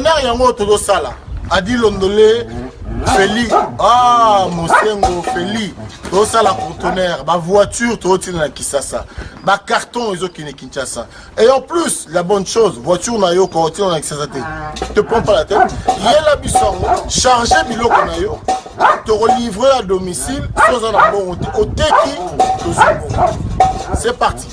conteneur yango todo sala adi londolé Feli Mosengo Feli todo sala conteneur ba voiture todo tina Kisasa ba carton ils ont Kinshasa et en plus la bonne chose voiture na yo ko tina na Kisasa te prends pas la tête yela bisongo charger biloko na yo te relivrer à domicile sans un bon au teki c'est parti.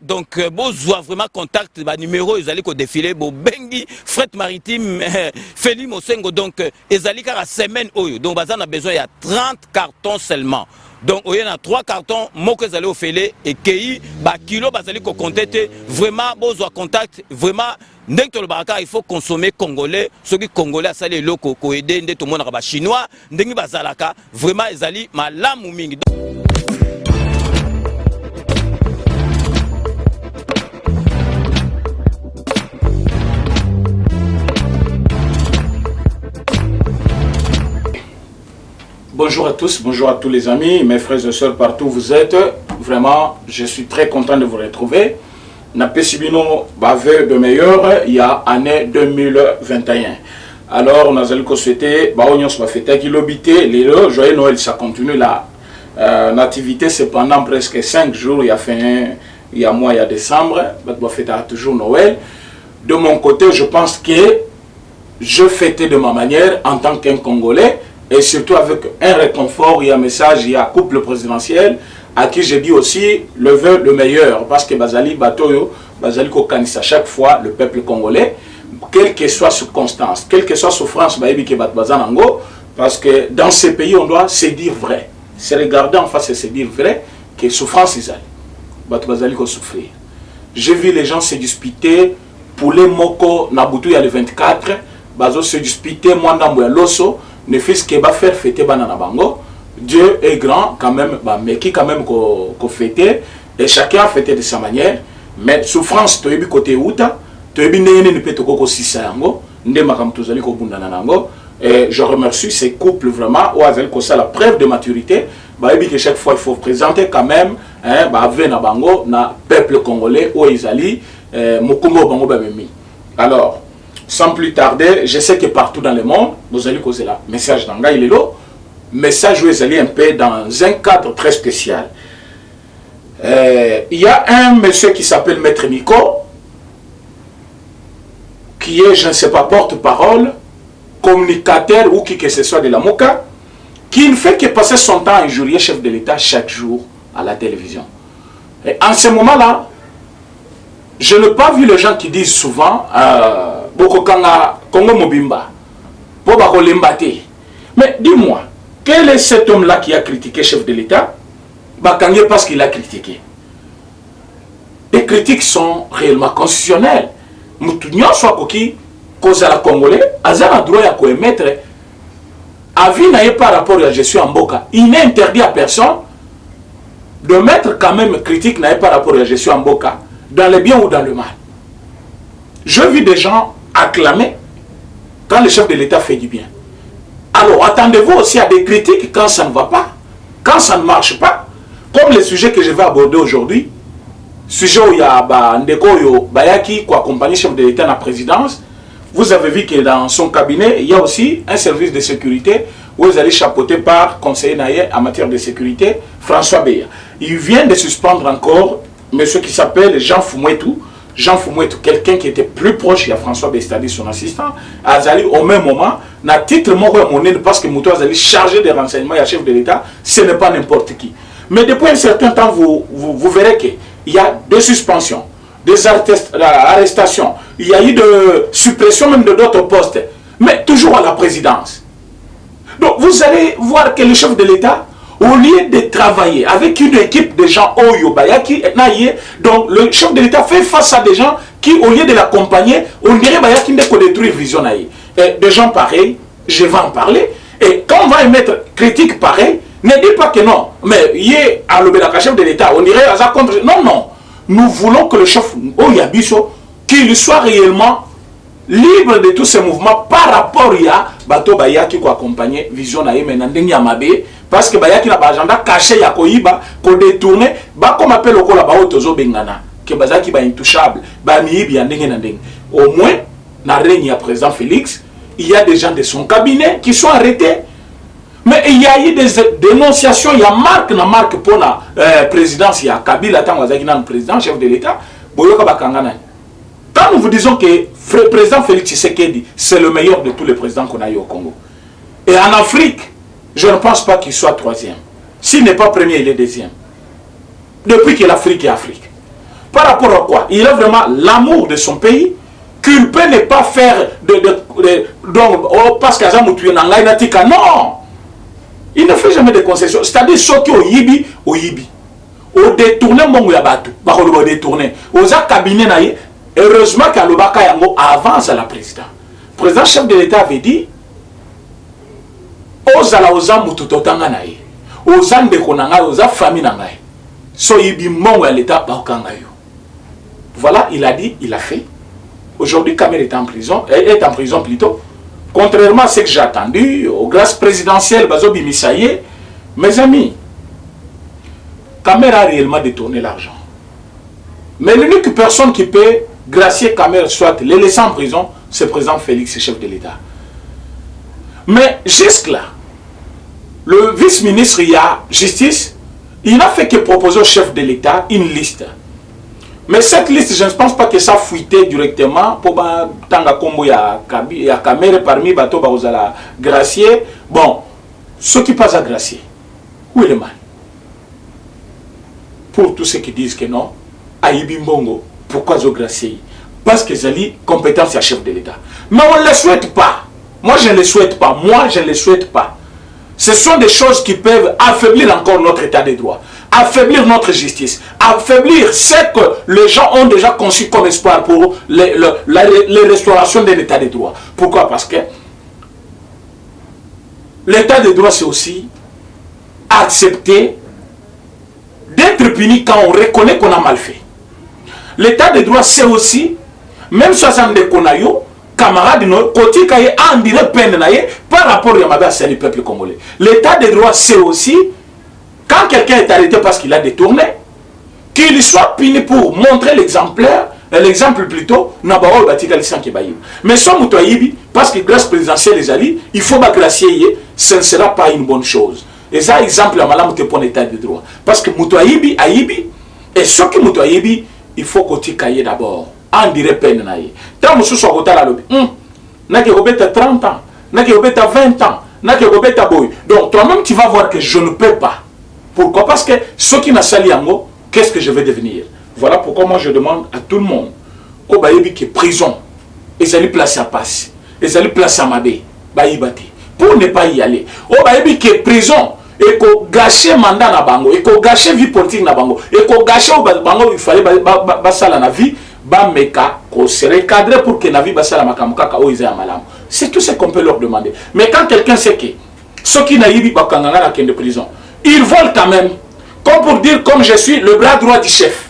Donc, vous vraiment contact, numéro, ils allaient défiler, bengi, fret maritime, Feli Mosengo, donc, ils allaient à semaine, donc, on a besoin, il y a 30 cartons seulement. Donc, il y a 3 cartons, moi, que vous allez au filet, et qui, kilo, vous allez contacter, vraiment, vous avez contact, vraiment, il faut consommer congolais, ceux qui congolais, ça les locaux, qui aident, tout le monde, chinois, vraiment, ils allaient, malam ou mingi. Bonjour à tous, bonjour à tous les amis, mes frères et sœurs partout où vous êtes. Vraiment, je suis très content de vous retrouver. Napesibino bave de meilleur, il y a année 2021. Alors, nous allons souhaiter, on va fêter qui l'obité, les joyeux Noël, ça continue la nativité, c'est pendant presque 5 jours, il y a mois, il y a décembre, on va fêter toujours Noël. De mon côté, je pense que je fêtais de ma manière en tant qu'un Congolais. Et surtout avec un réconfort, il y a un message, il y a un couple présidentiel à qui j'ai dit aussi le vœu le meilleur. Parce que Bazali Batoyo, Bazali Kokanis à chaque fois le peuple congolais, quelle que soit circonstance, quelle que soit souffrance, parce que dans ces pays, on doit se dire vrai. Se regarder en face et se dire vrai, que souffrance ils allaient. Bazali ko souffrir. J'ai vu les gens se disputer pour les Moko, Nabutu, il y a le 24, Bazo se disputer, Mwandambo, Loso. Ne fils que va faire fêter banana bango. Dieu est grand quand même, mais qui quand même qu'on fêter et chacun a fêté de sa manière. Mais souffrance, tu es côté outa, tu es bien né ne peut te coco si ça yango, ne makam tuzali ko bundana nango. Et je remercie ces couples vraiment ou avec ça la preuve de maturité. Bah que chaque fois il faut présenter quand même, na bango na peuple congolais ou Isali, mokumbo bango bamemi. Alors. Sans plus tarder, je sais que partout dans le monde, vous allez causer là. Message d'Anga, il est là. Message où vous allez un peu dans un cadre très spécial. Il y a un monsieur qui s'appelle Maître Nico, qui est, je ne sais pas, porte-parole, communicateur ou qui que ce soit de la MOCA, qui ne fait que passer son temps à injurier chef de l'État chaque jour à la télévision. Et en ce moment-là, je n'ai pas vu les gens qui disent souvent Bokokanga Congo Mobimba pour Bakolembate. Mais dis-moi, quel est cet homme-là qui a critiqué le chef de l'État? Bakangé parce qu'il a critiqué. Les critiques sont réellement constitutionnelles. Moutounion soit coquille, cause à la Congolais, Azar a droit à émettre. Avis n'a pas rapport à la gestion en Boka. Il n'est interdit à personne de mettre quand même critique n'a pas rapport à la gestion en Boka, dans le bien ou dans le mal. Je vis des gens acclamer quand le chef de l'État fait du bien. Alors attendez-vous aussi à des critiques quand ça ne va pas, quand ça ne marche pas, comme le sujet que je vais aborder aujourd'hui, sujet où il y a Ndeko Bayaki qui accompagne le chef de l'État dans la présidence. Vous avez vu que dans son cabinet, il y a aussi un service de sécurité où vous allez chapeauter par conseiller Naye en matière de sécurité, François Beya. Il vient de suspendre encore monsieur qui s'appelle Jean Foumouetou. Jean Foumouetou, quelqu'un qui était plus proche de François Beya, c'est-à-dire son assistant, Azali au même moment, n'a titre monnaie parce que Moutou Azali chargé des renseignements et chef de l'État, ce n'est pas n'importe qui. Mais depuis un certain temps, vous verrez qu'il y a des suspensions, des arrestations, il y a eu de suppression même de d'autres postes, mais toujours à la présidence. Donc vous allez voir que le chef de l'État, au lieu de travailler avec une équipe de gens Bayaki, donc le chef de l'État fait face à des gens qui, au lieu de l'accompagner, on dirait Bayaki ne peut détruire vision. Et des gens pareils, je vais en parler, Et quand on va émettre critique pareille, ne dis pas que non. Mais il est à l'obédience chef de l'État, on dirait à ça contre. Non, non. Nous voulons que le chef Oyabiso, qu'il soit réellement libre de tous ces mouvements par rapport à Bato Bayaki qui accompagné Vision Naïm et Nandeng Yamabe. Parce que Bayaki n'a pas agenda caché ya koyiba, ko détourné, ba comme appelle au kola ba otozo bengana, que Bazaki ba intouchable, ba miibi yandenge nandeng. Au moins, na règne à présent Félix, il y a des gens de son cabinet qui sont arrêtés. Mais il y a eu des dénonciations, il y a marque pour la présidence, il y a Kabila tant Wazaki nan président, chef de l'État, Boyoka Bakangana. Quand nous vous disons que le président Félix Tshisekedi, c'est le meilleur de tous les présidents qu'on a eu au Congo. Et en Afrique, je ne pense pas qu'il soit troisième. S'il n'est pas premier, il est deuxième. Depuis que l'Afrique est Afrique. Par rapport à quoi? Il a vraiment l'amour de son pays qu'il peut ne pas faire donc, oh, parce qu'il y a un non! Il ne fait jamais de concessions. C'est-à-dire ceux qui ont yibi, au yibi. Au détourné, mon yabatu. Au détourné. Aux cabinets, heureusement qu'Alobaka Yango avance à la présidente. Le président chef de l'État avait dit Ozala oza mututotanga nae. Oza ndekonanga, oza famille nangae. So yibi mongo ya l'État baokangayo. Voilà, il a dit, il a fait. Aujourd'hui, Kamer est en prison plutôt. Contrairement à ce que j'ai attendu, aux grâces présidentielles, Bazo Bimisaye, mes amis, Kamer a réellement détourné l'argent. Mais l'unique personne qui peut gracier Kamer, soit les laisser en prison, c'est le président Félix, chef de l'État. Mais jusque-là, le vice-ministre, il y a justice, il n'a fait que proposer au chef de l'État une liste. Mais cette liste, je ne pense pas que ça fuitait directement pour Tanga Kombo ya Kamere parmi Bato Baozala gracier. Bon, ceux qui passent à gracier, où est le mal? Pour tous ceux qui disent que non, Aïbi Mbongo, pourquoi zo gracier? Parce que Zali, compétence à chef de l'État. Mais on ne le souhaite pas. Moi, je ne le souhaite pas. Moi, je ne le souhaite pas. Ce sont des choses qui peuvent affaiblir encore notre état de droit, affaiblir notre justice, affaiblir ce que les gens ont déjà conçu comme espoir pour les restaurations d'un état de droit. Pourquoi? Parce que l'état de droit, c'est aussi accepter d'être puni quand on reconnaît qu'on a mal fait. L'état de droit, c'est aussi, même si on a eu camarades, côté qui en dirait peine par rapport à le peuple congolais. L'état de droit, c'est aussi, quand quelqu'un est arrêté parce qu'il a détourné, qu'il soit puni pour montrer l'exemplaire, l'exemple plutôt, mais son moutoyibi, parce que grâce présidentielle les alliés, il faut gracier, ce ne sera pas une bonne chose. Et ça, exemple, à malam pour l'état de droit. Parce que moutoyibi, ayibi, et ce qui moutoyibi, il faut côté cahier d'abord. On dirait peine naïe. Tant que soit côté la lobby, n'a que robeta 30 ans, n'a que robeta 20 ans, n'a que robeta boy. Donc toi-même tu vas voir que je ne peux pas. Pourquoi? Parce que ceux qui n'a sali en qu'est-ce que je vais devenir? Voilà pourquoi moi je demande à tout le monde, au baïbi qui est prison, ils allaient placer à passe, ils allaient placer à mabé, baïbati, pour ne pas y aller. Au baïbi qui est prison, et qu'on gâche mandat na bango, et qu'on gâche vie politique na bango, et qu'on gâche au bango, il fallait basala na vie. Recadrer pour que la vie c'est tout ce qu'on peut leur demander. Mais quand quelqu'un sait que ceux qui n'ont pas de prison, ils volent quand même, comme pour dire, comme je suis le bras droit du chef,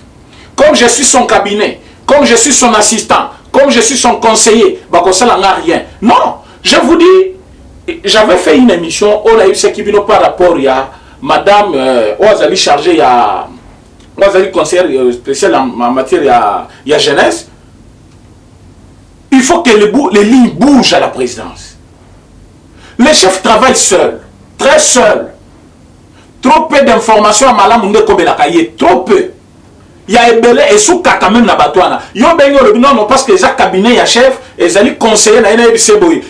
comme je suis son cabinet, comme je suis son assistant, comme je suis son conseiller, ça n'a rien. Non, je vous dis, j'avais fait une émission, on a eu ce qui vient par rapport à madame, Ouazali chargée à. Moi, j'ai conseiller spécial en matière de jeunesse. Il faut que les lignes bougent à la présidence. Les chefs travaillent seuls, très seuls. Trop peu d'informations à Malam trop peu. Il y a Ebele et Souka quand même na batouana. Yo bengo le non parce que les cabinets ya chef et les conseillers na ina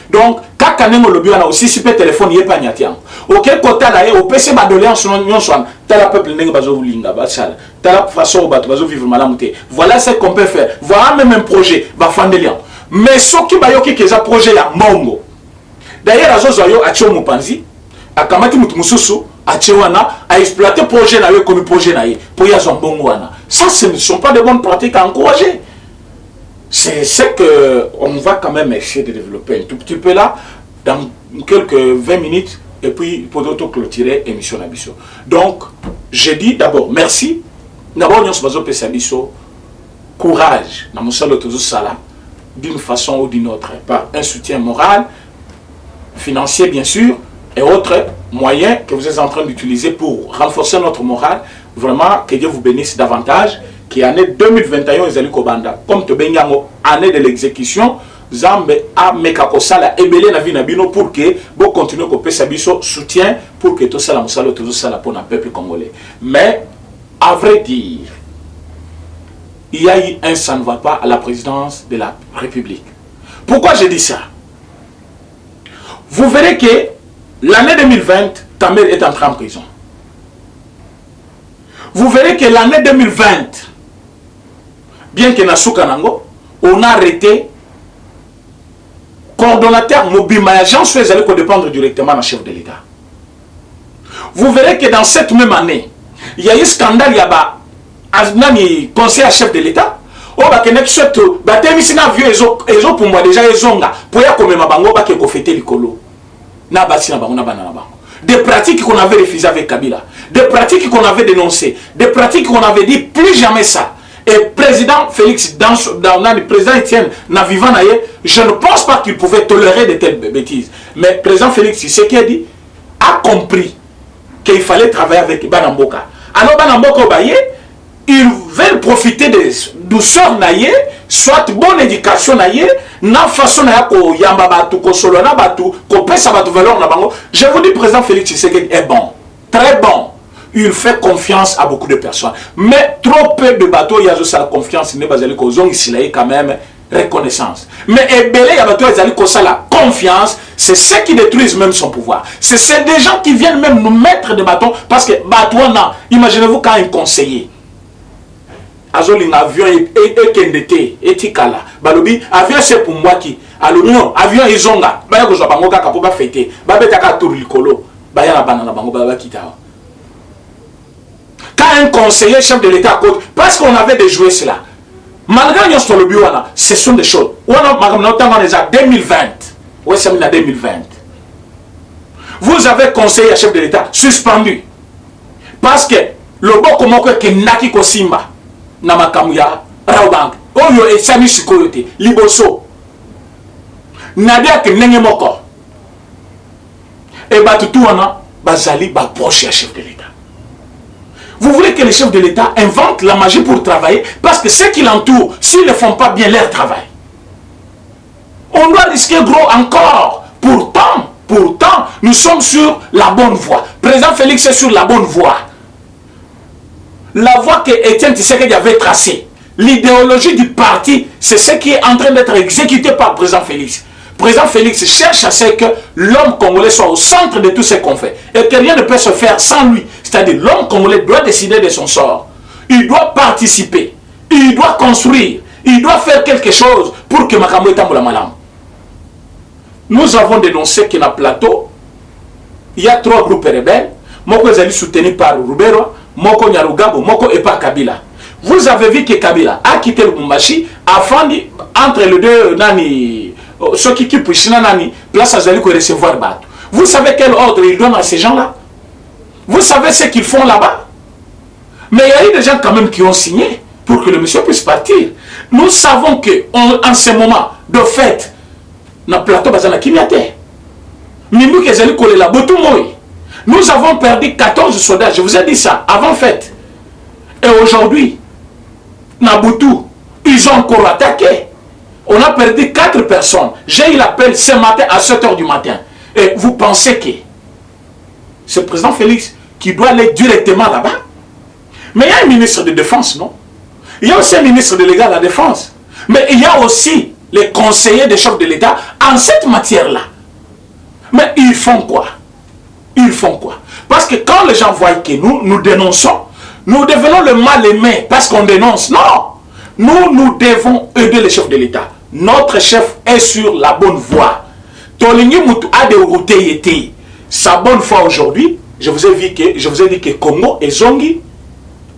donc kaka nengo le biana aussi si peut téléphone yé pas nyatiam. OK côté là au PC ba doléance non soit tel peuple nengo bazo linga ba sala. Telle façon bazo vivre malamuté. Voilà ce qu'on peut faire. Voilà même un projet ba fandelian. Mais ce qui ba yoki que ça projet ya mongo. D'ailleurs azozo yo atio mupanzi akamati mutu mususu atchewana a exploiter projet na yo comme projet na ye pour ya son bongo wana. Ça, ce ne sont pas de bonnes pratiques à encourager. C'est ce qu'on va quand même essayer de développer un tout petit peu là, dans quelques 20 minutes et puis pour d'autres clôturer émission Nabiso. Donc, je dis d'abord merci. D'abord, nous sommes courage dans mon salon d'une façon ou d'une autre, par un soutien moral, financier bien sûr, et autres moyens que vous êtes en train d'utiliser pour renforcer notre morale. Vraiment, que Dieu vous bénisse davantage. Qui année 2021 ezali kobanda comme to bengango année de l'exécution Zambe a mekakosala ebele na vie na bino pour que vous continuez ko pesa biso soutien pour que tout ça la musalo tout ça la pour le peuple congolais. Mais à vrai dire, il y a eu un ça ne va pas à la présidence de la République. Pourquoi je dis ça? Vous verrez que l'année 2020, ta mère est entrée en prison. Vous verrez que l'année 2020, bien que Nasuka Nango, on a arrêté coordonnateur Mobima, l'agence fait aller dépendre directement du chef de l'État. Vous verrez que dans cette même année, il y a eu un scandale, il y a un conseiller chef de l'État. Oh, bah, que surtout, bah, t'es mis un vieux, ils ont pour moi déjà, ils ont là, pour y avoir comme ma bango, bah, qui fêté le colo. Na basi na bango, na banana bango. Des pratiques qu'on avait refusées avec Kabila, des pratiques qu'on avait dénoncées, des pratiques qu'on avait dit plus jamais ça. Et président Félix, dans le président Etienne, je ne pense pas qu'il pouvait tolérer de telles bêtises. Mais le président Félix, c'est ce qu'il a dit, a compris qu'il fallait travailler avec Banamboka. Alors Banamboka, ils veulent profiter des douceurs, soit bonne éducation, na façon ko yamba batu ko solo na batu ko pesa batu valeur na bango. Je vous dis, président Félix Tshisekedi est bon, très bon. Il fait confiance à beaucoup de personnes. Mais trop peu de bateaux, il y a juste la confiance. Il n'est pas allé quand même reconnaissance. Mais il y a la confiance, c'est ceux qui détruisent même son pouvoir. C'est des gens qui viennent même nous mettre des bâtons. Parce que bateau, imaginez-vous quand un conseiller. Azoling avion et kendete et tikala. Balobi avion c'est pour moi qui. Alors non, avion izonga. Baya ko bango ka pour ba fêter. Ba betaka tour likolo. Baya na banana bango ba kita. Quand un conseiller chef de l'État à côté, parce qu'on avait déjoué cela, malgré le bureau, ce sont des choses. On a 2020. Oui, c'est 2020. Vous avez conseiller chef de l'État suspendu. Parce que le bon comment que Naki Kosimba, Namakamuya, Raobank, Oyo et Sami Sikoyote, Liboso, Nadia Kenengemoko, et Batutouana, Bazali, Baproche chef de l'État. Vous voulez que les chefs de l'État inventent la magie pour travailler parce que ceux qui l'entourent, s'ils ne font pas bien leur travail, on doit risquer gros encore. Pourtant, nous sommes sur la bonne voie. Président Félix est sur la bonne voie. La voie que Etienne Tshisekedi avait tracée. L'idéologie du parti, c'est ce qui est en train d'être exécuté par le président Félix. Le président Félix cherche à ce que l'homme congolais soit au centre de tout ce qu'on fait. Et que rien ne peut se faire sans lui. C'est-à-dire l'homme congolais doit décider de son sort. Il doit participer. Il doit construire. Il doit faire quelque chose pour que Makambo ait la malam. Nous avons dénoncé que dans le plateau, il y a 3 groupes rebelles. Moko est soutenu par Rubero, Moko Nyarugabo, Moko et par Kabila. Vous avez vu que Kabila a quitté le Bumbashi afin entre les deux nani. Ceux qui puissent place à recevoir Bato. Vous savez quel ordre ils donnent à ces gens-là? Vous savez ce qu'ils font là-bas? Mais il y a eu des gens quand même qui ont signé pour que le monsieur puisse partir. Nous savons qu'en ce moment de fête, dans le plateau Bazana Kimiate, nous avons perdu 14 soldats. Je vous ai dit ça avant fête. Et aujourd'hui, Nabutu, ils ont encore attaqué. On a perdu 4 personnes. J'ai eu l'appel ce matin à 7 h du matin. Et vous pensez que c'est le président Félix qui doit aller directement là-bas? Mais il y a un ministre de défense, non? Il y a aussi un ministre délégué à la défense. Mais il y a aussi les conseillers des chefs de l'État en cette matière-là. Mais ils font quoi? Ils font quoi? Parce que quand les gens voient que nous dénonçons, nous devenons le mal aimé parce qu'on dénonce. Non! Nous devons aider les chefs de l'État. Notre chef est sur la bonne voie. Tolingi Moutou a dérouté sa bonne foi aujourd'hui. Je vous ai dit que Congo et Zongi,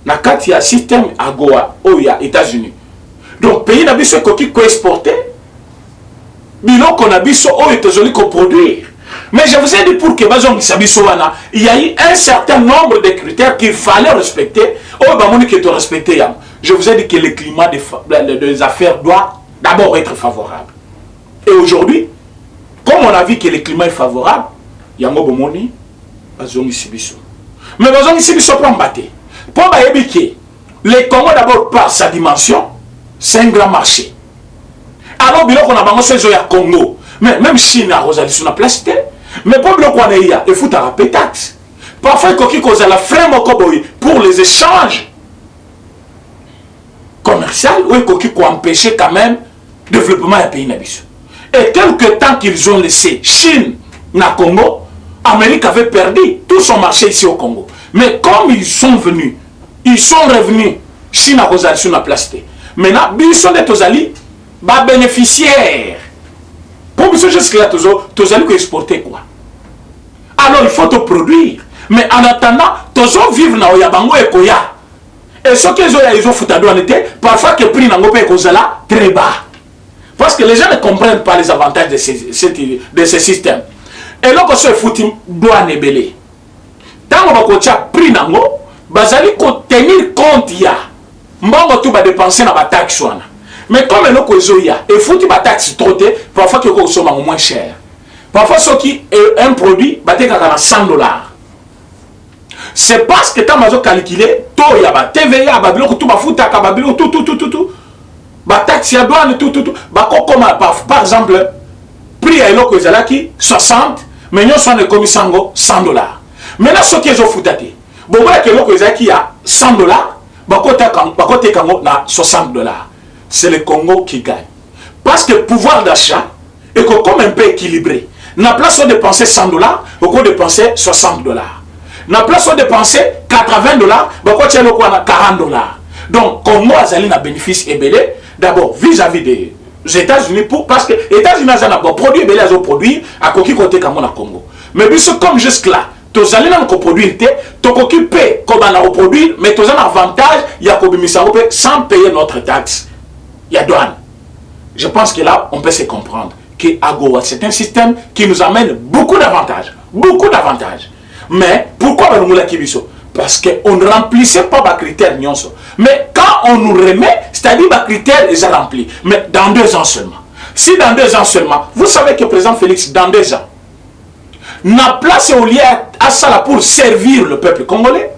il y a un système à Goa, aux États-Unis. Donc, pays n'a pas qui exporter. Bilon qu'on a biso aux États-Unis qu'on produire. Mais je vous ai dit pour que il y a eu un certain nombre de critères qu'il fallait respecter. Je vous ai dit que le climat des affaires doit d'abord être favorable. Et aujourd'hui, comme on a vu que le climat est favorable, il y a un bomoni, mais pour le Congo d'abord par sa dimension, c'est un grand marché. Alors, on a besoin de Congo, mais même Chine a Rosalie sur la place, mais pour le Congo, il faut un taxe. Parfois, il y a la freine pour les échanges commerciaux, ou il faut empêcher quand même le développement du pays. Et quelque temps qu'ils ont laissé Chine na Congo, l'Amérique avait perdu tout son marché ici au Congo. Mais comme ils sont venus, ils sont revenus, Chine a Rosalie sur la place. Maintenant, ils sont des bénéficiaires. Pour que jusque-là, tu as exporter quoi? Alors il faut te produire. Mais en attendant, tu as vivre dans Yabango et Koya. Et ce qu'ils ont foutu à douane, parfois que le prix n'a pas très bas. Parce que les gens ne comprennent pas les avantages de ces systèmes. Et là, quand ils foutu douane et belé. Tant qu'on va prix n'a pas, tenir compte, il y a. Mbongo tout va dépenser dans la taxe. Mais comme il y a, il faut que la taxe trop, parfois que les sommes moins cher. Parfois, ce qui est un produit, il y a $100. C'est parce que quand on a calculé, il y a TVA, tout. Taxe, douane, tout. Par exemple, prix à l'eau que qui 60, mais nous sommes commis $100. Maintenant, ce qui est au foutate, bon, voilà que l'eau qui a $100, $60. C'est le Congo qui gagne. Parce que le pouvoir d'achat est comme un peu équilibré. Na place de dépenser $100, on peut dépenser $60. Na place de dépenser $80, on peut $40. Donc, Congo a un bénéfice ébélé, d'abord vis-à-vis des États-Unis, parce que les États-Unis ont produit ébélé, ils ont produit à côté côté Congo. Mais comme jusque-là, tu as produire, tu occupé comme on a reproduit, mais tu as un avantage, il y a sans payer notre taxe. Il y a douane. Je pense que là, on peut se comprendre que AGOA, c'est un système qui nous amène beaucoup d'avantages. Beaucoup d'avantages. Mais pourquoi on l'a kibiso? Parce qu'on ne remplissait pas les critères. Mais quand on nous remet, c'est-à-dire les critères, ils sont remplis. Mais dans 2 ans seulement. Si dans 2 ans seulement, vous savez que le président Félix, dans 2 ans, n'a place au lieu à ça pour servir le peuple congolais,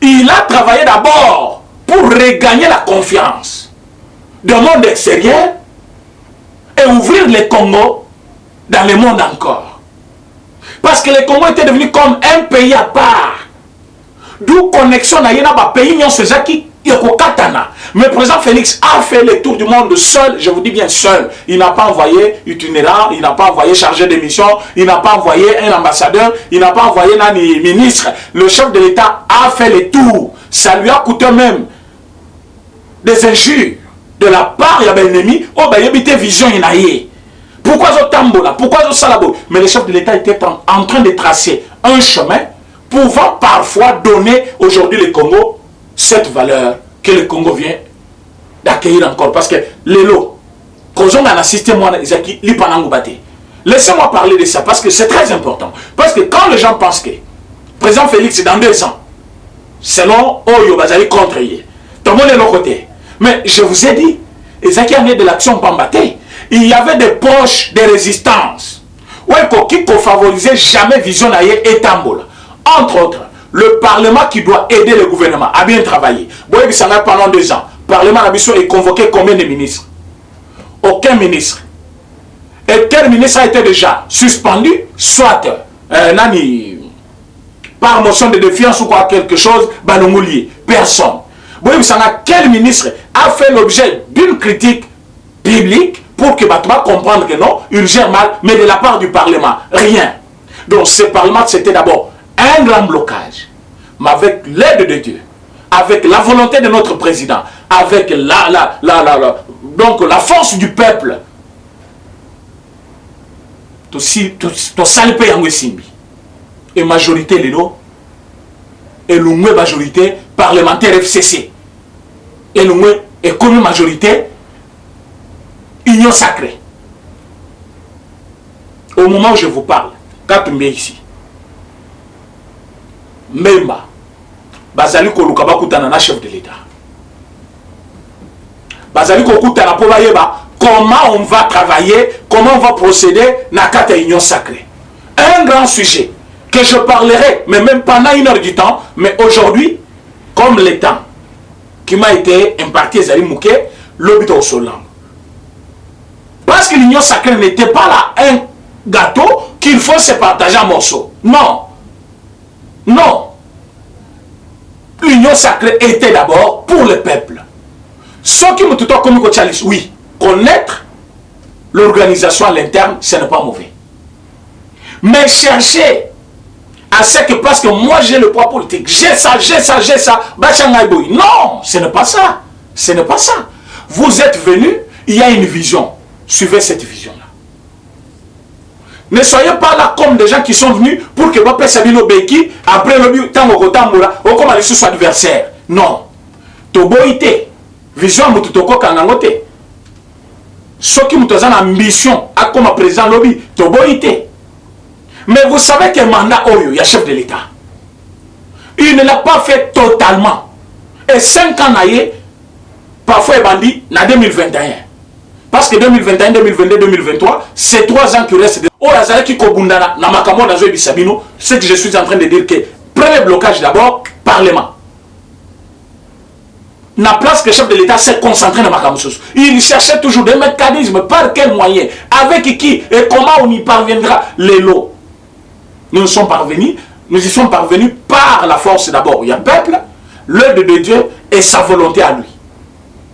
il a travaillé d'abord pour regagner la confiance du monde extérieur et ouvrir le Congo dans le monde encore. Parce que le Congo était devenu comme un pays à part. D'où connexion à un pays qui Katana. Mais le président Félix a fait le tour du monde seul, je vous dis bien seul. Il n'a pas envoyé itinérant, il n'a pas envoyé chargé de mission, il n'a pas envoyé un ambassadeur, il n'a pas envoyé un ministre. Le chef de l'État a fait le tour. Ça lui a coûté même des injures de la part de l'ennemi. Oh, ben, il y a vision, il y a. Pourquoi ce tambola? Pourquoi ce salabo? Mais le chef de l'État était en train de tracer un chemin pouvant parfois donner aujourd'hui le Congo cette valeur que le Congo vient d'accueillir encore. Parce que les lots, quand on a assisté, moi, laissez-moi parler de ça parce que c'est très important. Parce que quand les gens pensent que le président Félix, dans 2 ans, selon Oyo Bazali contre hier, tout le monde est de l'autre côté. Mais je vous ai dit, Ezaki a né de l'action Pambaté. Il y avait des poches de résistance. Qui ne favorisait jamais Vision Aye et Tambola. Entre autres, le Parlement qui doit aider le gouvernement à bien travailler. Pendant 2 ans, le Parlement a convoqué combien de ministres? Aucun ministre. Et quel ministre a été déjà suspendu, soit par motion de défiance ou quoi quelque chose, personne. Quel ministre a fait l'objet d'une critique publique pour que Batma comprenne que non, il gère mal, mais de la part du Parlement, rien. Donc ce Parlement, c'était d'abord un grand blocage. Mais avec l'aide de Dieu, avec la volonté de notre président, avec donc la force du peuple, et majorité, et l'une majorité parlementaire FCC, et l'une est comme majorité Union sacrée. Au moment où je vous parle, Katumbi ici. Memba. Bazali koluka bakutana na chef de l'État. Bazali kokutana po bayeba comment on va travailler, comment on va procéder na kata union sacrée. Un grand sujet que je parlerai, mais même pendant 1 heure du temps, mais aujourd'hui, comme le temps qui m'a été imparti, Zali Mouké, l'obit au solam. Parce que l'union sacrée n'était pas là un gâteau qu'il faut se partager en morceaux. Non. Non. L'union sacrée était d'abord pour le peuple. Ce qui me tout comme oui, connaître l'organisation à l'interne, ce n'est pas mauvais. Mais chercher à ce que parce que moi j'ai le poids politique, j'ai ça, non, ce n'est pas ça. Ce n'est pas ça. Vous êtes venus, il y a une vision. Suivez cette vision-là. Ne soyez pas là comme des gens qui sont venus pour que Bapé Sabino Beki, après le Tango Kotamura, ou comme les sous adversaires. Non. Toboïté. Vision Moutotoko Kangangote. Ceux qui ont une ambition à comme président lobby, Toboïté. Mais vous savez que mandat Oyo, il y a chef de l'État. Il ne l'a pas fait totalement. Et 5 ans, parfois, il bandit, en 2021. Parce que 2021, 2022, 2023, c'est 3 ans qui restent. Oh, Azala qui Kobundana, Namakamo, Nazo Bisabino, ce que je suis en train de dire que, premier blocage d'abord, Parlement. La place que le chef de l'État s'est concentré dans Makamoussous. Il cherchait toujours des mécanismes, par quel moyen, avec qui et comment on y parviendra. Les lots. Nous y sommes parvenus par la force d'abord. Il y a le peuple, l'œuvre de Dieu et sa volonté à lui.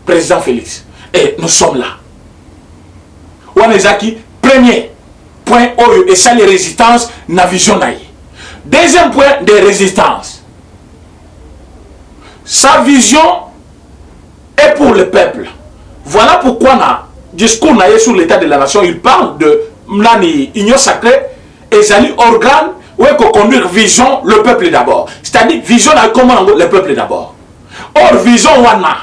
Président Félix. Et nous sommes là. Wanezaki, premier point, et ça les résistances, na vision naïe. Deuxième point de résistance. Sa vision est pour le peuple. Voilà pourquoi na discours naïe sur l'état de la nation, il parle de l'union sacrée et zali organe où est conduire vision le peuple d'abord. C'est-à-dire vision naïe comment le peuple d'abord. Or vision wana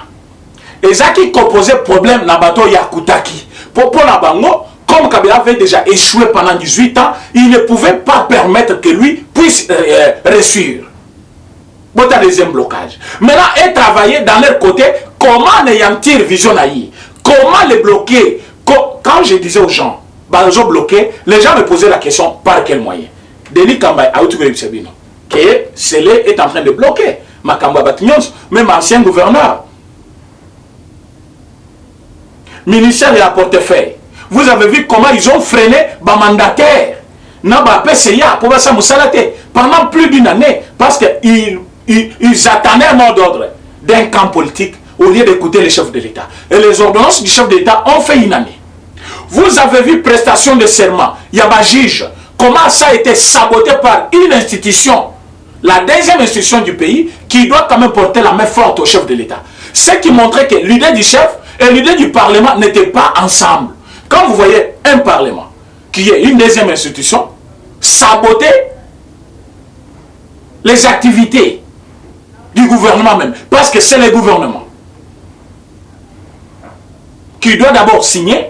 et ça qui composait problème na bateau Yakutaki. Pour la Bango, comme Kabila avait déjà échoué pendant 18 ans, il ne pouvait pas permettre que lui puisse réussir. Bon, deuxième blocage. Maintenant, et travailler dans leur côté, comment néantir Vision Naï, comment les bloquer. Quand je disais aux gens, ils ont bloqué, les gens me posaient la question, par quel moyen. Denis Kambay, que Sélé est en train de bloquer. Makamba Batignons, même ancien gouverneur. Ministère et à portefeuille. Vous avez vu comment ils ont freiné les mandataires. Pendant plus d'une année. Parce qu'ils attendaient un mot d'ordre d'un camp politique au lieu d'écouter les chefs de l'État. Et les ordonnances du chef de l'État ont fait une année. Vous avez vu prestation de serment. Il y a un juge. Comment ça a été saboté par une institution. La deuxième institution du pays qui doit quand même porter la main forte au chef de l'État. Ce qui montrait que l'idée du chef et l'idée du Parlement n'étaient pas ensemble. Quand vous voyez un Parlement, qui est une deuxième institution, saboter les activités du gouvernement même, parce que c'est le gouvernement qui doit d'abord signer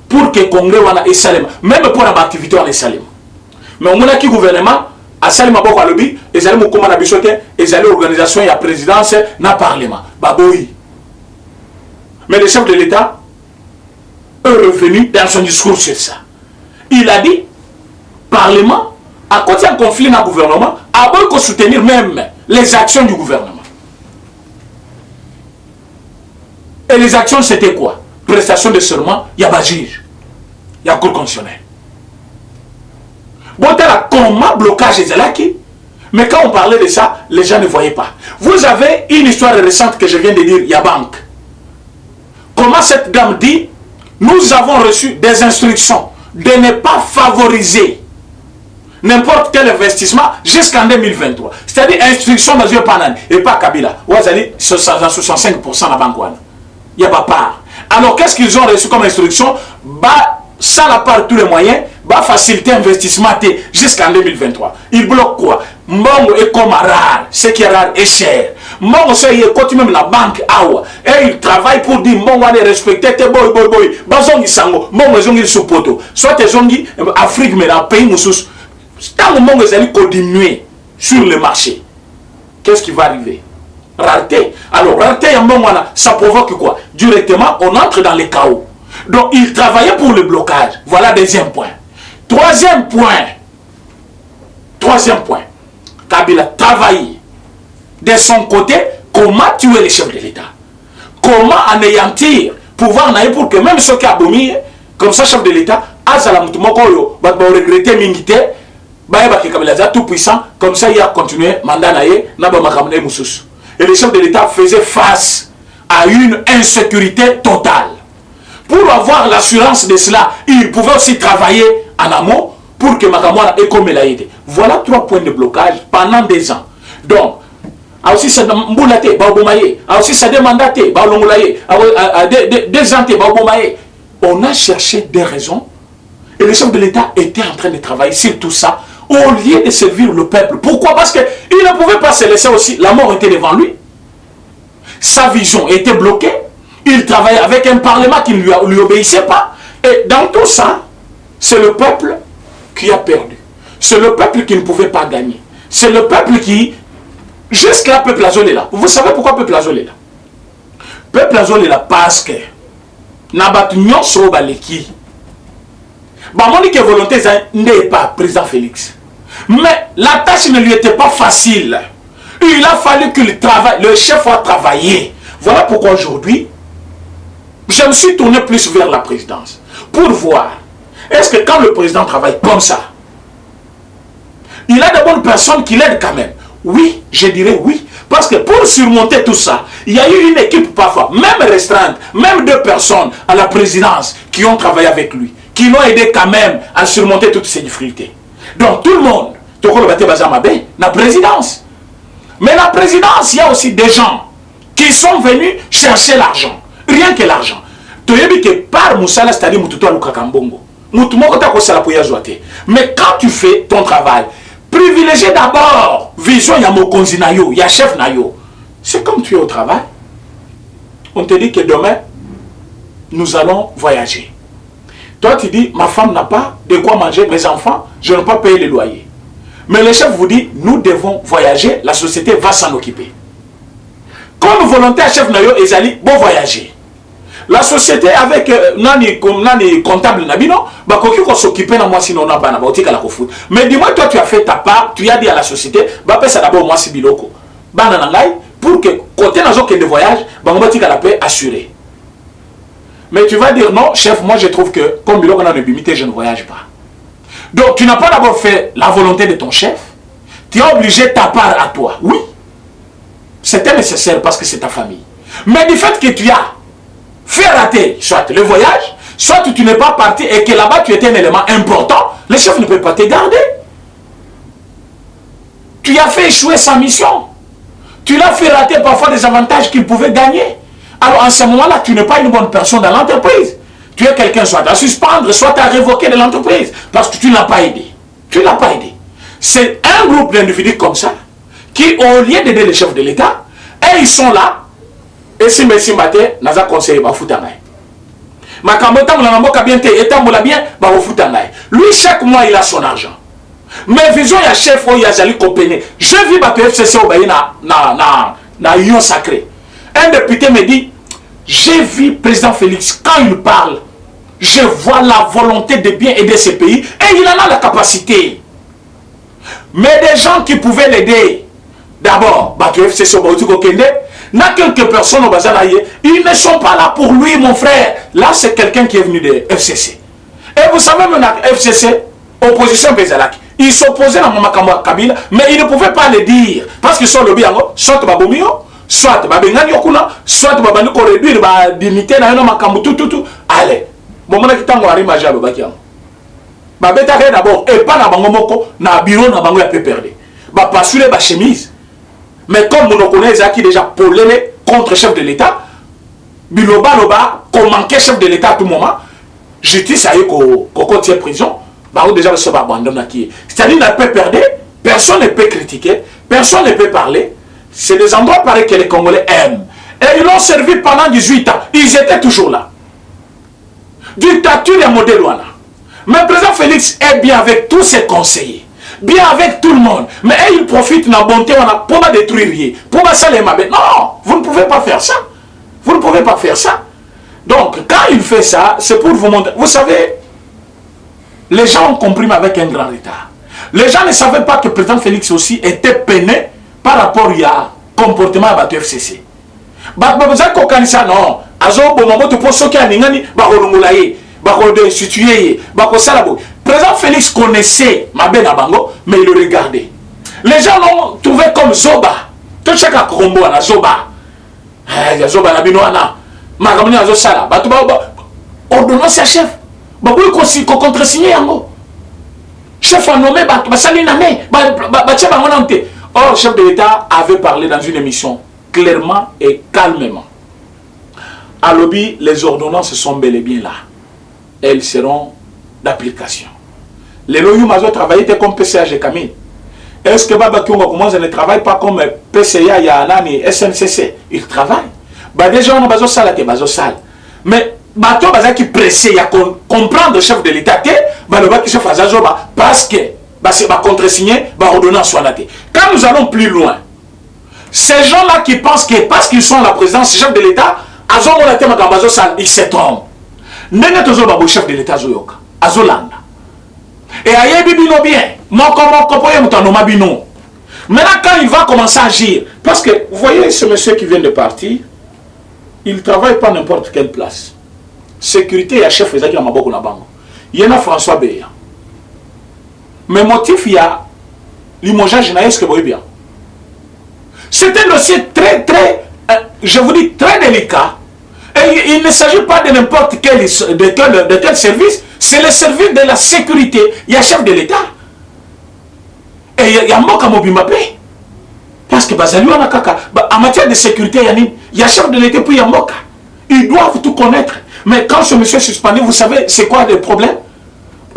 pour que le Congrès ait salem, même pour l'activité ait salem. Mais on a qui gouvernement a salem à beaucoup lobby, et salem au commandant bichoté, et salem l'organisation et la présidence n'a Parlement. Baboui. Mais le chef de l'État est revenu dans son discours sur ça. Il a dit, Parlement, à côté d'un conflit dans le gouvernement, a beau soutenir même les actions du gouvernement. Et les actions, c'était quoi? Prestation de serment, il y a pas juge, il y a cour constitutionnelle. Bon, là, comment blocage est là qui? Mais quand on parlait de ça, les gens ne voyaient pas. Vous avez une histoire récente que je viens de dire, il y a banque. Comment cette dame dit, nous avons reçu des instructions de ne pas favoriser n'importe quel investissement jusqu'en 2023. C'est-à-dire instruction dans une panane et pas Kabila. Vous allez 65% la banque. Il n'y a pas part. Alors qu'est-ce qu'ils ont reçu comme instruction? Ça la part tous les moyens, faciliter l'investissement jusqu'en 2023. Ils bloquent quoi? Mbongo est comme rare, ce qui est rare est cher. Mbongo c'est continue même la banque awa. Et ils travaillent pour dire Mbongo va respecter tes boy. Bazongi sango, Mbongo zongi sous poto. Soit tes zongi Afrique mais dans pays moussous. tant que vous allez continuer sur le marché, qu'est-ce qui va arriver? Rareté. Alors, rareté, ça provoque quoi? Directement, on entre dans les chaos. Donc, il travaillait pour le blocage. Voilà, deuxième point. Troisième point. Kabila travaille de son côté, comment tuer les chefs de l'État. Comment anéantir pouvoir naïe pour que même ceux qui ont abomi, comme ça, chef de l'État, Azala Moutumokoyo, va regretter Mingite, Kabila tout puissant, comme ça, il a continué, mandat naïe, n'a pas makamne moussous. Et les chefs de l'État faisaient face à une insécurité totale. Pour avoir l'assurance de cela, ils pouvaient aussi travailler en amont pour que Makamwana ait comme l'aide. Voilà 3 points de blocage pendant 2 ans. Donc, aussi ça mboulate, baobomaye, aussi ça demandaté, baolongolaye, 2 ans, baobomaye. On a cherché des raisons et les chefs de l'État étaient en train de travailler sur tout ça au lieu de servir le peuple. Pourquoi? Parce qu'il ne pouvait pas se laisser aussi. La mort était devant lui. Sa vision était bloquée. Il travaillait avec un parlement qui ne lui obéissait pas. Et dans tout ça, c'est le peuple qui a perdu. C'est le peuple qui ne pouvait pas gagner. C'est le peuple qui... Jusqu'à peuple Azol est là. Vous savez pourquoi peuple Azol est là? Peuple Azol est là parce que Nabat Nyonso Baleki. Bamoni que volonté n'est pas président Félix. Mais la tâche ne lui était pas facile. Il a fallu qu'il travaille. Le chef a travaillé. Voilà pourquoi aujourd'hui, je me suis tourné plus vers la présidence. Pour voir, est-ce que quand le président travaille comme ça, il a de bonnes personnes qui l'aident quand même? Oui, je dirais oui. Parce que pour surmonter tout ça, il y a eu une équipe parfois, même restreinte, même 2 personnes à la présidence qui ont travaillé avec lui, qui l'ont aidé quand même à surmonter toutes ces difficultés. Donc tout le monde, la présidence. Mais la présidence, il y a aussi des gens qui sont venus chercher l'argent. Rien que l'argent. Tu as dit que par Moussala, c'est-à-dire Moutoutoua Lukakambongo. Mais quand tu fais ton travail, privilégiez d'abord vision Yamokonzi Nayo, ya chef Nayo. C'est comme tu es au travail. On te dit que demain, nous allons voyager. Toi, tu dis, ma femme n'a pas de quoi manger, mes enfants, je ne peux pas payer les loyers. Mais le chef vous dit, nous devons voyager, la société va s'en occuper. Comme volontaire chef Nayo Ezali, bon voyager. La société avec nani comptable Nabino, bah qu'on s'occuper na moi sinon on n'a pas na kofu. Mais dis-moi toi tu as fait ta part, tu as dit à la société, bah paie ça d'abord moi si biloko. Bah nanangai pour que côté nazo que de voyage, bah on va la paix assurée. Mais tu vas dire non, chef, moi je trouve que comme biloko na bimité, je ne voyage pas. Donc tu n'as pas d'abord fait la volonté de ton chef, tu es obligé ta part à toi. Oui. C'était nécessaire parce que c'est ta famille. Mais du fait que tu as fait rater soit le voyage, soit tu n'es pas parti et que là-bas tu étais un élément important, le chef ne peut pas te garder. Tu as fait échouer sa mission. Tu l'as fait rater parfois des avantages qu'il pouvait gagner. Alors en ce moment-là, tu n'es pas une bonne personne dans l'entreprise. Tu es quelqu'un soit à suspendre, soit à révoquer de l'entreprise. Parce que tu ne l'as pas aidé. Tu ne l'as pas aidé. C'est un groupe d'individus comme ça qui, au lieu d'aider les chefs de l'État, et ils sont là. Et si Messi Maté, Naza conseille, bah foutangaï. Ma kamota moulamboka bien te, état moula bien, bah foutangaï. Lui, chaque mois, il a son argent. Mais vision, il y a chef, il y a Zali Kopene. Je vis ma PFCC au Baye na union sacrée. Un député me dit, j'ai vu président Félix, quand il parle, je vois la volonté de bien aider ce pays et il en a la capacité. Mais des gens qui pouvaient l'aider, d'abord, bah PFCC au Baye Kende, n'a quelques personnes au Bazanaye, ils ne sont pas là pour lui, mon frère. Là, c'est quelqu'un qui est venu de FCC. Et vous savez, même la FCC, opposition Bezalak, ils s'opposaient à Mamakamba Kabila, mais ils ne pouvaient pas le dire. Parce qu'ils sont le bien, soit Babomio, soit Babengani Okuna, soit Babani ko réduire la dignité na yo makambu tout. Allez, bon mona kitango ari maja babaki yango. Babeta d'abord et pas na bango moko na bureau na bango ya pe perdre. Ba passer ba chemise. Mais comme on connaît Zaki déjà polélé contre chef de l'État, Biloba Loba, qu'on manquait chef de l'État à tout moment, justice a eu qu'on tient prison, bah on déjà se abandonne qui. C'est-à-dire qu'on ne peut perdre, personne ne peut critiquer, personne ne peut parler. C'est des endroits pareils que les Congolais aiment. Et ils l'ont servi pendant 18 ans. Ils étaient toujours là. Dictature et modèle. Mais le président Félix est bien avec tous ses conseillers. bien avec tout le monde. Mais ils profitent de la bonté pour ne détruire. Pour ça les mabés. Non, vous ne pouvez pas faire ça. Vous ne pouvez pas faire ça. Donc, quand il fait ça, c'est pour vous montrer. Vous savez, les gens ont compris, mais avec un grand retard. Les gens ne savaient pas que le président Félix aussi était peiné par rapport à comportement à la FCC. Vous avez compris ça, non. Président Félix connaissait Mabé Nabango, mais il le regardait. Les gens l'ont trouvé comme Zoba. Tout chacun combo à Zoba. Zoba Nabinoana. Magamani à Zosala. Ordonnance à chef. Baboui qu'on contre-signé yango. Chef a nommé Basali Namé. Or, le chef de l'État avait parlé dans une émission clairement et calmement. À lobby, les ordonnances sont bel et bien là. Elles seront d'application. Les loyaux majeurs travaillent comme PCH et Camille. Est-ce que Baba Kyonga commence ne travaille pas comme PCA, Yanani, SNCC? Ils travaillent. Déjà, on a besoin de ça, mais bateau qui pressé, il y a comprendre le chef de l'État, parce que c'est contre-signé, ordonnance. Quand nous allons plus loin, ces gens-là qui pensent que parce qu'ils sont à la présidence, chef de l'État, ils se trompent. N'est-ce pas le chef de l'État Azolanda. Et ayebi bino bien. Maintenant, quand il va commencer à agir, parce que vous voyez ce monsieur qui vient de partir, il ne travaille pas n'importe quelle place. Sécurité, il y a chef Ezaki à Maboko Nabango. Il y en a François Béa. Mais motif, il y a limogeage naïs que vous voyez bien. C'est un dossier très, je vous dis, très délicat. Et il ne s'agit pas de n'importe quel service, c'est le service de la sécurité. Il y a chef de l'État. Et il y a Moka Mobimapé. Parce que en matière de sécurité, il y a chef de l'État puis il y a Moka. Ils doivent tout connaître. Mais quand ce monsieur est suspendu, vous savez, c'est quoi le problème?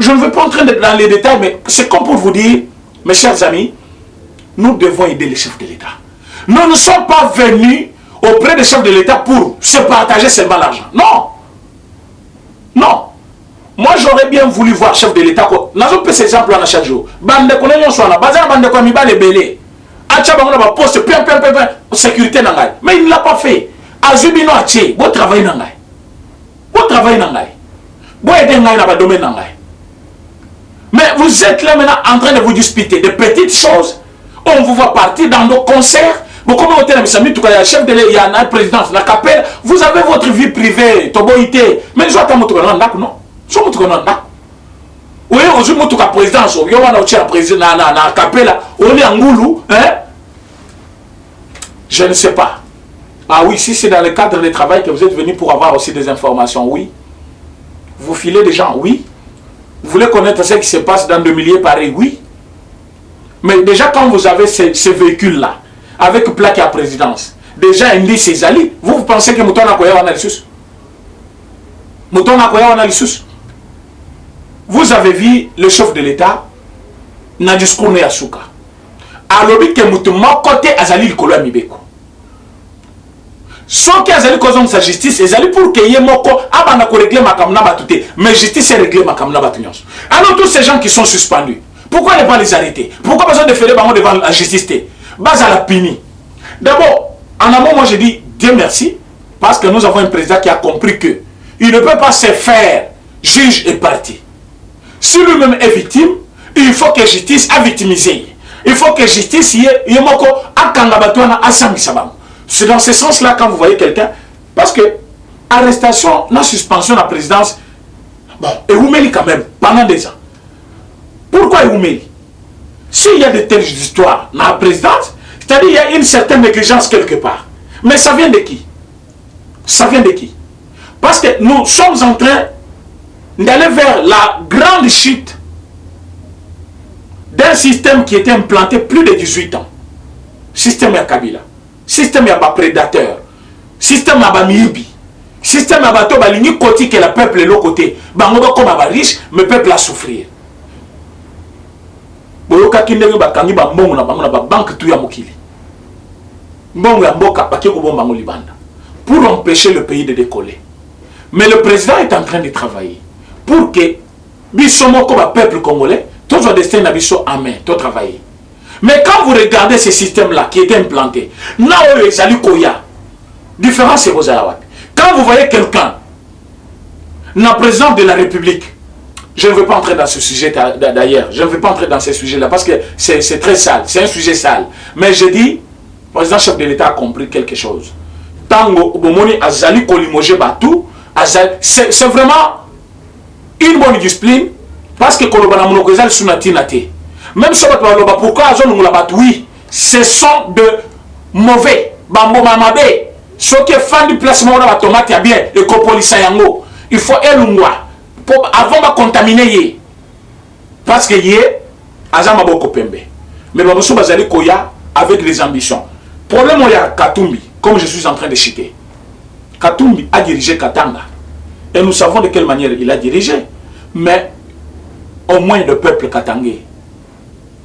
Je ne veux pas entrer dans les détails, mais c'est comme pour vous dire, mes chers amis, nous devons aider les chefs de l'État. Nous ne sommes pas venus auprès des chefs de l'État pour se partager seulement l'argent. Non. Non. Moi, j'aurais bien voulu voir chef de l'État. Nous avons pris ces exemples à chaque jour. Bande de soit là. Bazar bande de mi les belé. Achaba on a poste sécurité nangai. Mais il ne l'a pas fait. Azubino ache. Bon travail nangai. Bon travail nangai. Bon aider nangai na ba domaine nangai. Mais vous êtes là maintenant en train de vous disputer de petites choses. On vous voit partir dans nos concerts. Bon, comment on dit, chef de l'État, il y a une présidence, la capelle, vous avez votre vie privée, toboïté. Mais je vais non. Je vais oui, aujourd'hui, je suis présidence, je suis président, la capelle, on est en goulou, hein? Je ne sais pas. Ah oui, si c'est dans le cadre du travail que vous êtes venu pour avoir aussi des informations, oui. Vous filez des gens, oui. Vous voulez connaître ce qui se passe dans 2 milliers pareils, oui. Mais déjà, quand vous avez ces véhicules-là, avec plaque à présidence, déjà indice ses alliés, vous pensez que Mouton a quoi analysus? Mouton a quoi analysus? Vous avez vu le chef de l'État dans le discours de Yasuka. Alors que Mouton m'a côté Azali le Kolo Mibeko. Sauf qu'Azali cause sa justice, Azali pour qu'il y ait moko, abana ko régler ma kamna batute, mais justice est réglée ma kamna batunyos. Alors tous ces gens qui sont suspendus, pourquoi ne pas les arrêter? Pourquoi besoin de faire des devant la justice? Base à la pini. D'abord, en amont, moi je dis Dieu merci, parce que nous avons un président qui a compris que il ne peut pas se faire juge et parti. Si lui-même est victime, il faut que justice a victimisé. Il faut que justice y ait moko akangabatuana asamisabam. C'est dans ce sens-là quand vous voyez quelqu'un, parce que arrestation, la suspension de la présidence, bon, et vous mettez quand même pendant des ans. Pourquoi vous mettez? S'il y a de telles histoires dans la présidence, c'est-à-dire qu'il y a une certaine négligence quelque part. Mais ça vient de qui? Ça vient de qui? Parce que nous sommes en train d'aller vers la grande chute d'un système qui était implanté plus de 18 ans. Système à Kabila. Système à prédateur. Système à Miyibi. Système à bateau balini côté que le peuple est l'autre côté. Bangoba comme à riche, mais le peuple a souffrir. Boyoka kindenge bakangi ba mbongo na bango na ba banque tout ya mokili. Mbongo ya mboka bakeko bomba ngo libanda pour empêcher le pays de décoller. Mais le président est en train de travailler pour que bisomoko ba peuple congolais Tous les destins n'habitent en main, tout travailler. Mais quand vous regardez ce système-là qui était implanté, différence c'est vos Arawat. Quand vous voyez quelqu'un, le président de la République, je ne veux pas entrer dans ce sujet d'ailleurs, je ne veux pas entrer dans ce sujet-là parce que c'est très sale, c'est un sujet sale. Mais je dis, le président chef de l'État a compris quelque chose. Tango, Bomoni, Azali, Kolimoje, Batou, c'est vraiment une bonne discipline parce que Kolobana Monokozal Sunatinate. Même si on va pourquoi Azon oui, ce sont de mauvais, Bambo Mamabe, ceux qui font du placement de la tomate bien, et Kopolisa Yango, il faut élungwa avant de contaminer. Parce que yé, Azama Boko Pembe. Mais Baboussou Bazali Koya avec des ambitions. Problème, il y a Katumbi, comme je suis en train de citer. Katumbi a dirigé Katanga. Et nous savons de quelle manière il a dirigé. Mais au moins le peuple katangais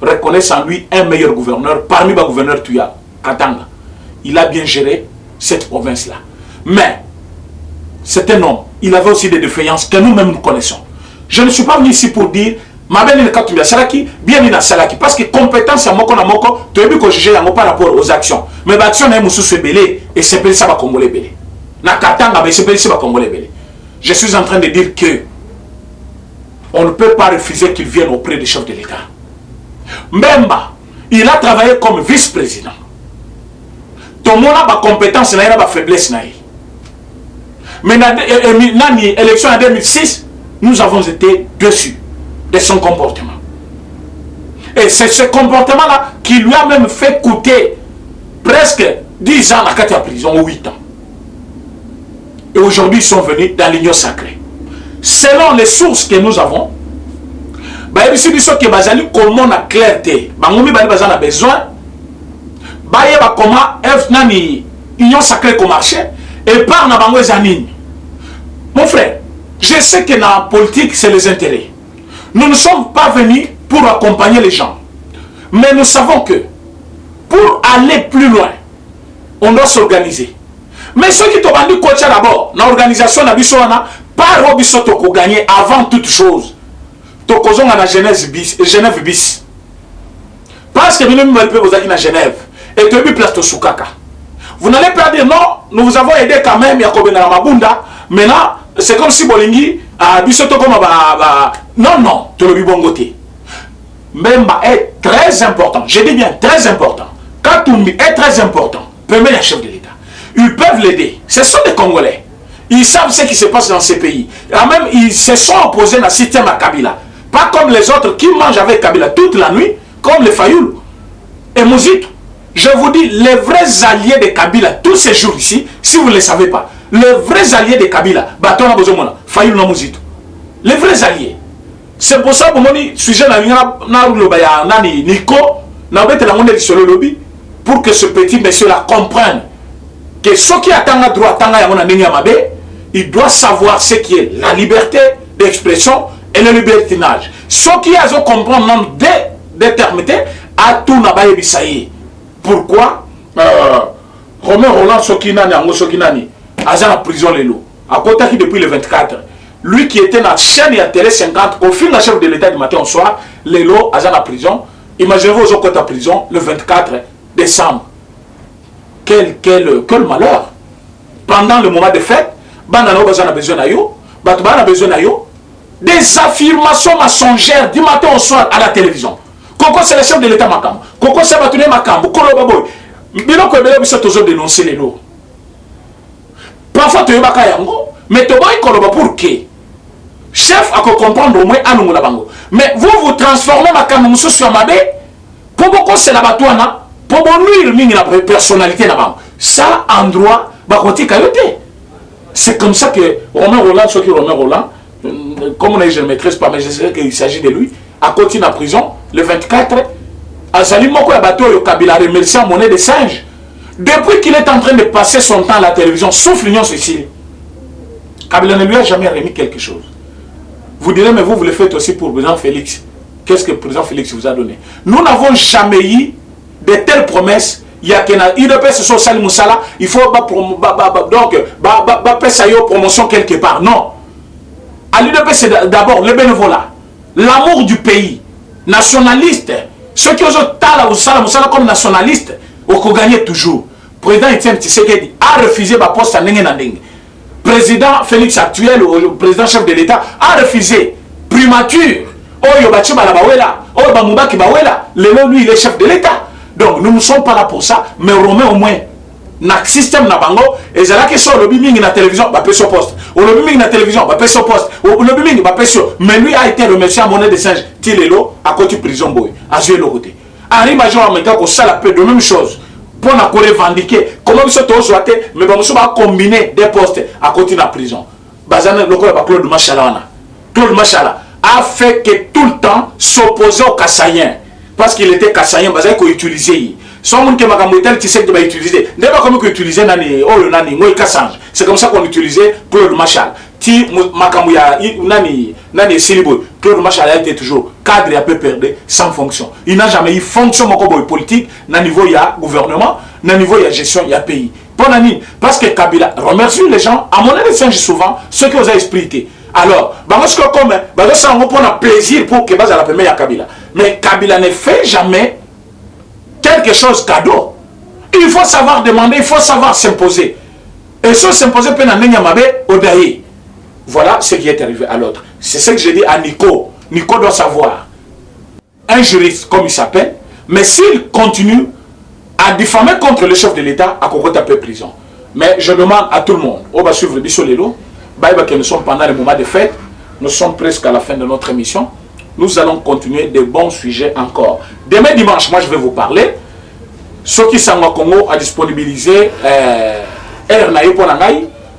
reconnaît en lui un meilleur gouverneur parmi les gouverneurs Tuya, Katanga. Il a bien géré cette province-là. Mais c'est un homme. Il avait aussi des défaillances que nous-mêmes nous connaissons. Je ne suis pas venu ici pour dire ma belle est Katumbi Salaki, bien il Salaki. Parce que compétence à Moko Namoko, tu as vu que juger par rapport aux actions. Mais l'action est Moussou Belé et c'est Pelissa Congolais Belé. Na Katanga, mais c'est Pelissa Congolais Belé. Je suis en train de dire que on ne peut pas refuser qu'il vienne auprès du chef de l'État. Mbemba, il a travaillé comme vice-président. Tout le monde a des compétences, il a des faiblesses. Mais dans l'élection en 2006, nous avons été dessus de son comportement. Et c'est ce comportement-là qui lui a même fait coûter presque 10 ans à 4 prison, ou 8 ans. Et aujourd'hui, ils sont venus dans l'union sacrée. Selon les sources que nous avons, comment on a clarté, on a besoin, comment l'union sacrée marche, et par mon frère, je sais que dans la politique, c'est les intérêts. Nous ne sommes pas venus pour accompagner les gens. Mais nous savons que pour aller plus loin, on doit s'organiser. Mais ceux qui t'ont dit coach d'abord, dans l'organisation, pas Robiso Toko gagner avant toute chose. Toko Zong à Genève bis. Parce que nous vous avez à Genève. Et tu as mis place de Soukaka. Vous n'allez pas dire non, nous vous avons aidé quand même, Yakobe Mabunda. Maintenant, c'est comme si Bolingi a Biso Toko Maba. Non, non, tu le bongoté. Memba est très important. Je dis bien très important. Katumbi est très important. Premier chef de l'État. Ils peuvent l'aider. Ce sont des Congolais. Ils savent ce qui se passe dans ces pays. Et même, ils se sont opposés dans le système à Kabila. Pas comme les autres qui mangent avec Kabila toute la nuit, comme les Fayoul. Et Mouzit, je vous dis, les vrais alliés de Kabila, tous ces jours ici, si vous ne les savez pas, les vrais alliés de Kabila, Baton Abozomona, Fayoul no Mouzit. Les vrais alliés. C'est pour ça que mon sujet Nico, pour que ce petit monsieur-là comprenne que ce qui attend à droite, il doit savoir ce qui est la liberté d'expression et le libertinage. Ce qui a comprendre déterminé à tout Nabaye Bissaï. Pourquoi Romain Roland Sokinani, à la prison les lots. À côté qui depuis le 24, lui qui était dans la chaîne et à télé 50, au fin la chef de l'État du matin au soir, les lots à la prison. Imaginez-vous aux côtés de la prison le 24 décembre. Quel malheur. Pendant le moment de fête, Banano a besoin des affirmations mensongères du matin au soir à la télévision. Koko c'est le chef de l'État Makambo. Koko c'est Batoune Makambo. Kolo Baboy. Biloko Ebele Biso toujours dénoncer les lots. Parfois tu es baka yango, mais tu vas y pour qui? Chef à comprendre au moins à nous la bango. Mais vous transformez Makambo sur Mabé pour beaucoup c'est la batouana. Pour nuire la personnalité là-bas. Ça, en droit, c'est comme ça que Romain Roland, ce qui est Romain Roland, comme on est, je ne maîtrise pas, mais je sais qu'il s'agit de lui, à côté de la prison, le 24, Azali Moko Yabato et Kabila remercie en monnaie de singe. Depuis qu'il est en train de passer son temps à la télévision, sauf l'Union Sicile, Kabila ne lui a jamais remis quelque chose. Vous direz, mais vous le faites aussi pour le président Félix. Qu'est-ce que le président Félix vous a donné? Nous n'avons jamais eu de telles promesses. Il y a UDPS sur Salim Moussala, il faut donc promotion quelque part. Non. À l'UDPS, c'est d'abord le bénévolat, l'amour du pays, nationaliste. Ceux qui osent tala ou sala comme nationaliste, on gagne toujours. Président Etienne Tshisekedi a refusé ma poste à Nengue Nandeng. Président Félix actuel, ou président chef de l'État, a refusé. Primature. Oh, Yobachi Balabawela. Oh, Bamubaki Bawela. Lui, il est chef de l'État. Donc, nous ne sommes pas là pour ça, mais Romain au moins. Nak système na bango et c'est là que sur le biming na télévision bah peut sur poste ou le biming na télévision bah peut sur poste ou le biming bah peut sur mais lui a été remercié à monnaie de singe tilelo à côté prison boy à jouer le côté arrive major américain qu'on ça la peu de même chose pour na revendiquer comment ça te souhaiter mais bah nous va combiner des postes à côté de la prison bazana le quoi Claude Machala a fait que tout le temps s'opposer au Kassayen parce qu'il était Kassayen bazana qu'on utilisait. Son monde qui m'a dit tu sais que tu vas utiliser. D'abord comment utiliser nani oh le nani moi Kassange. C'est comme ça qu'on utilisait Claude Machal. Ti makamuya nani Silibo. Claude Machal a été toujours cadre et un peu perdu sans fonction. Il n'a jamais eu fonction politique na niveau ya gouvernement, na niveau ya gestion ya pays. Pour nani parce que Kabila remercie les gens à mon avis c'est souvent ce que vous avez expliqué. Alors, parce que comme ça on prend un plaisir pour que base à la première Kabila. Mais Kabila ne fait jamais quelque chose cadeau. Il faut savoir demander, il faut savoir s'imposer. Et ça s'imposer peut au Daï. Voilà ce qui est arrivé à l'autre. C'est ce que je dis à Nico. Nico doit savoir. Un juriste, comme il s'appelle, mais s'il continue à diffamer contre le chef de l'État, à quoi taper prison. Mais je demande à tout le monde, on va suivre Bissolelo, que nous sommes pendant le moment de fête, nous sommes presque à la fin de notre émission. Nous allons continuer de bons sujets encore. Demain dimanche, moi je vais vous parler. Ceux qui sont au Congo à disponibiliser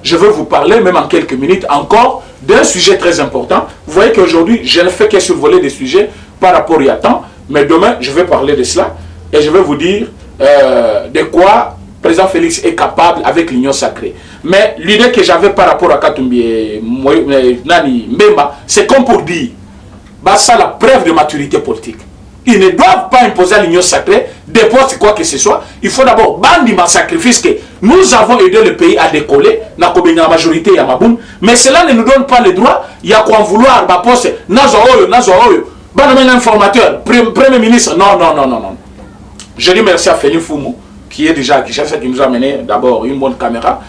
je vais vous parler même en quelques minutes encore d'un sujet très important. Vous voyez qu'aujourd'hui, je ne fais que survoler des sujets par rapport à temps. Mais demain, je vais parler de cela. Et je vais vous dire de quoi le président Félix est capable avec l'Union sacrée. Mais l'idée que j'avais par rapport à Katumbi Nani Mbemba, c'est comme pour dire bah ça la preuve de maturité politique. Ils ne doivent pas imposer à l'Union sacrée des postes quoi que ce soit. Il faut d'abord bandir un sacrifice que nous avons aidé le pays à décoller, la majorité à Maboum, mais cela ne nous donne pas le droit. Il y a quoi en vouloir, ma poste, nazo oyo, informateur, premier ministre, non. Je dis merci à Félix Foumou, qui est déjà à Kinshasa, qui nous a amené d'abord une bonne caméra,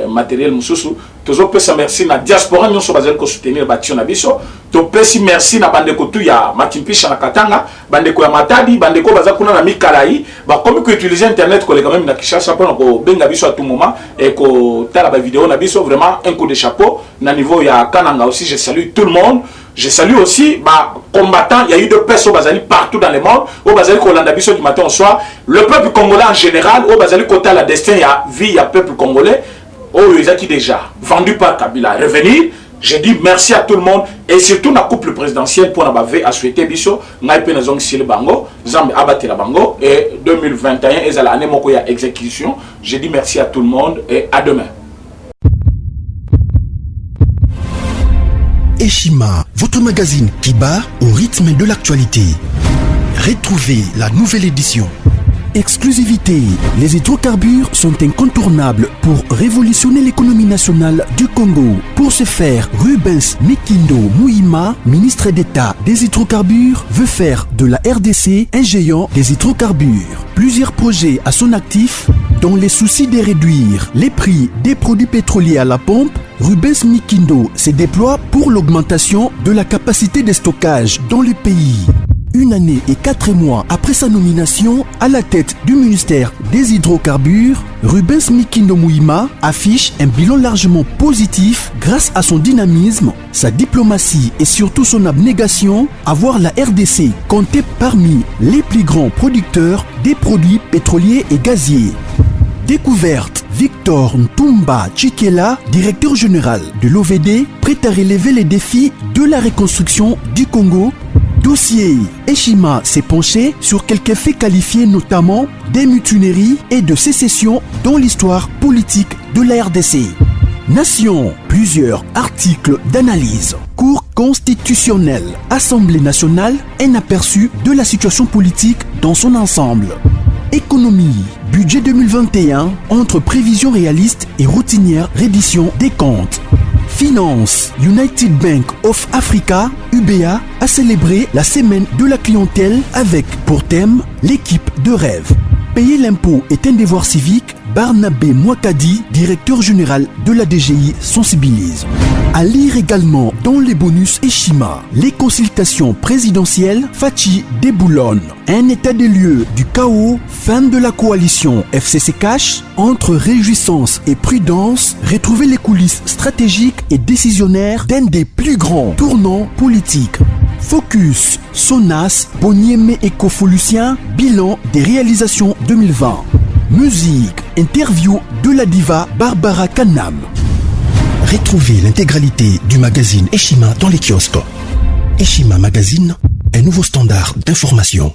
matériel Moussoussou. Toujours merci na diaspora nous sommes basés soutenir bâti na biso. To merci na bandeko tu ya Matimpisha na Katanga, bandeko ya Matadi, bandeko baza kuna na Mikalai, ba comme que utiliser internet ko quand même na Kinshasa pour ko benga biso à tout moment et ko tala ba vidéo na biso vraiment un coup de chapeau na niveau ya Kananga aussi je salue tout le monde. Je salue aussi bah combattants, il y a eu deux personnes bazali partout dans le monde, au bazali Kolanda biso du matin au soir, le peuple congolais en général, au bazali kota la destin ya vie ya peuple congolais. Oh, ils ont déjà vendu par Kabila. Revenir, je dis merci à tout le monde et surtout la couple présidentielle pour nous à souhaiter biso ngaipe na zong sile bango, zambe abate la bango et 2021 et à l'année moko ya exécution. Je dis merci à tout le monde et à demain. Eshima, votre magazine qui bat au rythme de l'actualité. Retrouvez la nouvelle édition. Exclusivité, les hydrocarbures sont incontournables pour révolutionner l'économie nationale du Congo. Pour ce faire, Rubens Mikindo Mouima, ministre d'État des hydrocarbures, veut faire de la RDC un géant des hydrocarbures. Plusieurs projets à son actif, dans les soucis de réduire les prix des produits pétroliers à la pompe, Rubens Mikindo se déploie pour l'augmentation de la capacité de stockage dans le pays. Une année et 4 mois après sa nomination à la tête du ministère des hydrocarbures, Rubens Mikindo Mouima affiche un bilan largement positif grâce à son dynamisme, sa diplomatie et surtout son abnégation à voir la RDC compter parmi les plus grands producteurs des produits pétroliers et gaziers. Découverte, Victor Ntumba Chikela, directeur général de l'OVD, prêt à relever les défis de la reconstruction du Congo. Dossier, Eshima s'est penché sur quelques faits qualifiés notamment des mutineries et de sécession dans l'histoire politique de la RDC. Nation, plusieurs articles d'analyse. Cour constitutionnelle, Assemblée nationale, un aperçu de la situation politique dans son ensemble. Économie, budget 2021, entre prévisions réalistes et routinières reddition des comptes. Finance, United Bank of Africa, UBA a célébré la semaine de la clientèle avec pour thème l'équipe de rêve. Payer l'impôt est un devoir civique. Barnabé Mouakadi, directeur général de la DGI, sensibilise. À lire également dans les bonus Eshima, les consultations présidentielles Fachi déboulonnent. Un état des lieux du chaos, fin de la coalition FCC Cash, entre réjouissance et prudence, retrouver les coulisses stratégiques et décisionnaires d'un des plus grands tournants politiques. Focus, Sonas, Bonieme et Kofolusien, bilan des réalisations 2020. Musique, interview de la diva Barbara Kanam. Retrouvez l'intégralité du magazine Eshima dans les kiosques. Eshima Magazine, un nouveau standard d'information.